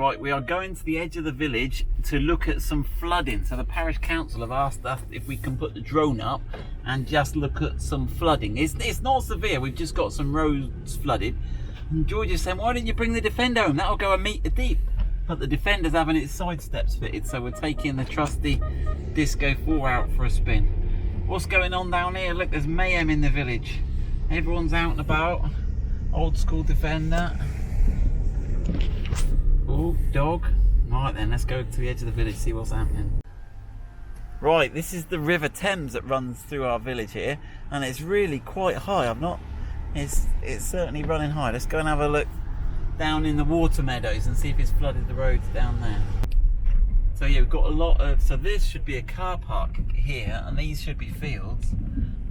Right, we are going to the edge of the village to look at some flooding. So the parish council have asked us if we can put the drone up and just look at some flooding. It's not severe, we've just got some roads flooded. And George is saying, why didn't you bring the Defender home? That'll go a metre deep. But the Defender's having its side steps fitted, so we're taking the trusty Disco 4 out for a spin. What's going on down here? Look, there's mayhem in the village. Everyone's out and about. Old school Defender. Oh, dog. Right then, let's go to the edge of the village, see what's happening. Right, this is the River Thames that runs through our village here, and it's really quite high. It's certainly running high. Let's go and have a look down in the water meadows and see if it's flooded the roads down there. So yeah, we've got a lot of, so this should be a car park here, and these should be fields,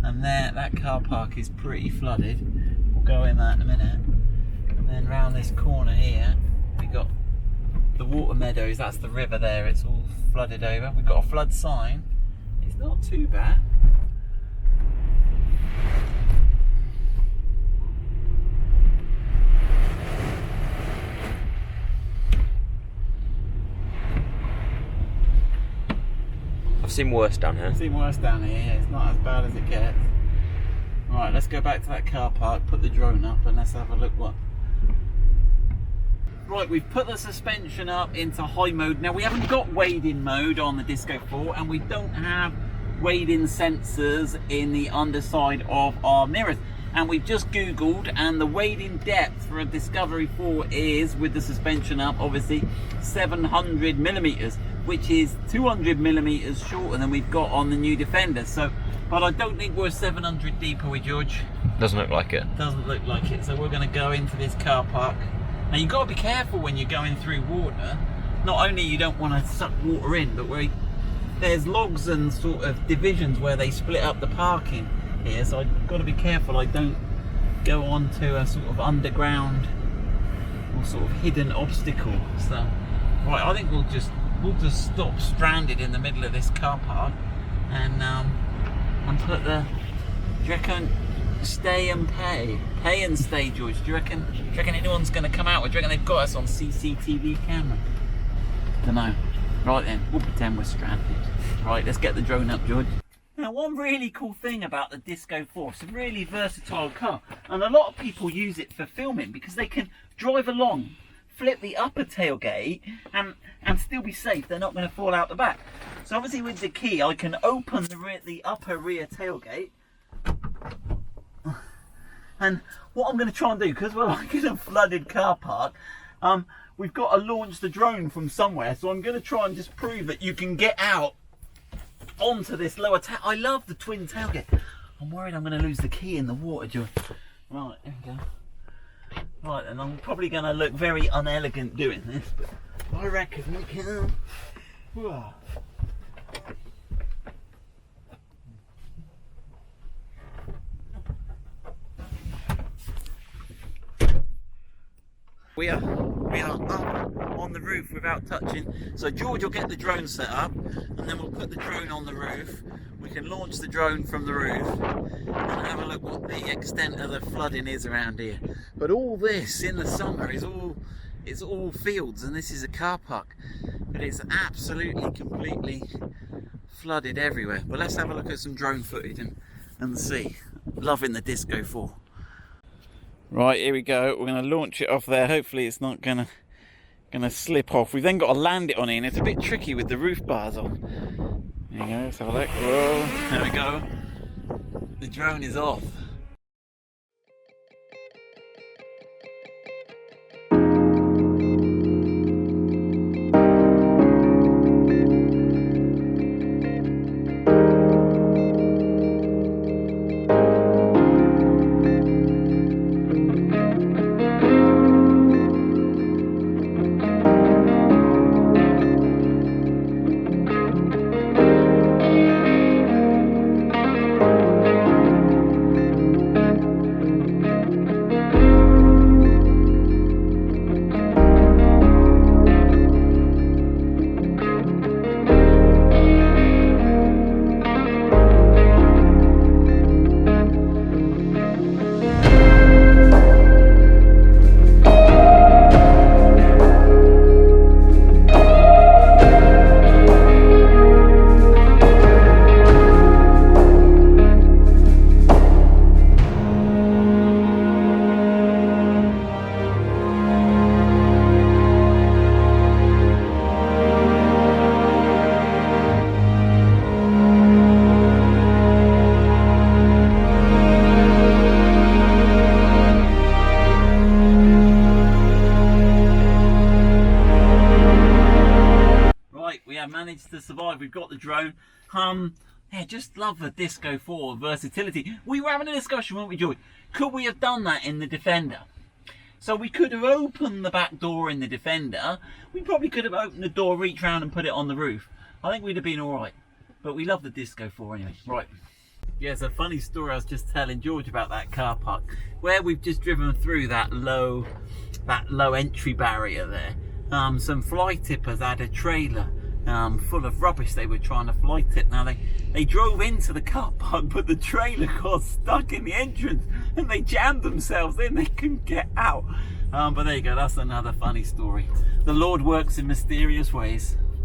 and there, that car park is pretty flooded. We'll go in that in a minute. And then round this corner here, we got the water meadows. That's the river there, it's all flooded over. We've got a flood sign. It's not too bad. I've seen worse down here. I've seen worse down here, yeah. It's not as bad as it gets. Right, let's go back to that car park, put the drone up, and let's have a look what. Right, we've put the suspension up into high mode. Now, we haven't got wade-in mode on the Disco 4, and we don't have wade-in sensors in the underside of our mirrors. And we've just Googled, and the wade-in depth for a Discovery 4 is, with the suspension up, obviously, 700 millimeters, which is 200 millimeters shorter than we've got on the new Defender. So, but I don't think we're 700 deep, are we, George? Doesn't look like it. Doesn't look like it. So we're going to go into this car park. Now, you've got to be careful when you're going through water. Not only you don't want to suck water in, but there's logs and sort of divisions where they split up the parking here, so I've got to be careful I don't go onto a sort of underground or sort of hidden obstacle. So, right, I think we'll just stop stranded in the middle of this car park and put the, do you reckon, stay and pay and stay, George? Do you reckon anyone's going to come out? Or do you reckon they've got us on CCTV camera? Don't know. Right then, we'll pretend we're stranded. Right, let's get the drone up, George. Now, one really cool thing about the Disco 4, it's a really versatile car, and a lot of people use it for filming because they can drive along, flip the upper tailgate, and still be safe. They're not going to fall out the back. So obviously with the key, I can open the upper rear tailgate. And what I'm going to try and do, because we're like in a flooded car park, we've got to launch the drone from somewhere. So I'm going to try and just prove that you can get out onto this lower tail. I love the twin tailgate. I'm worried I'm going to lose the key in the water, George. Right, there we go. Right, and I'm probably going to look very unelegant doing this, but I reckon we can. Whoa. We are up on the roof without touching. So George will get the drone set up, and then we'll put the drone on the roof. We can launch the drone from the roof and have a look what the extent of the flooding is around here. But all this in the summer is all fields, and this is a car park. But it's absolutely, completely flooded everywhere. But let's have a look at some drone footage and see. Loving the Disco 4. Right, here we go. We're going to launch it off there. Hopefully it's not going to slip off. We've then got to land it on here, and it's a bit tricky with the roof bars on. There you go, let's have a look. Whoa, there we go. The drone is off. managed to survive. We've got the drone. Yeah, just love the Disco 4 versatility. We were having a discussion, weren't we, Joey? Could we have done that in the Defender? So we could have opened the back door in the Defender. We probably could have opened the door, reached around and put it on the roof. I think we'd have been all right. But we love the Disco 4 anyway. Right. Yeah, it's a funny story I was just telling George about that car park, where we've just driven through that low entry barrier there. Some fly tippers had a trailer full of rubbish they were trying to fly tip. Now they drove into the car park, but the trailer got stuck in the entrance and they jammed themselves in. They couldn't get out. But there you go, that's another funny story. The Lord works in mysterious ways.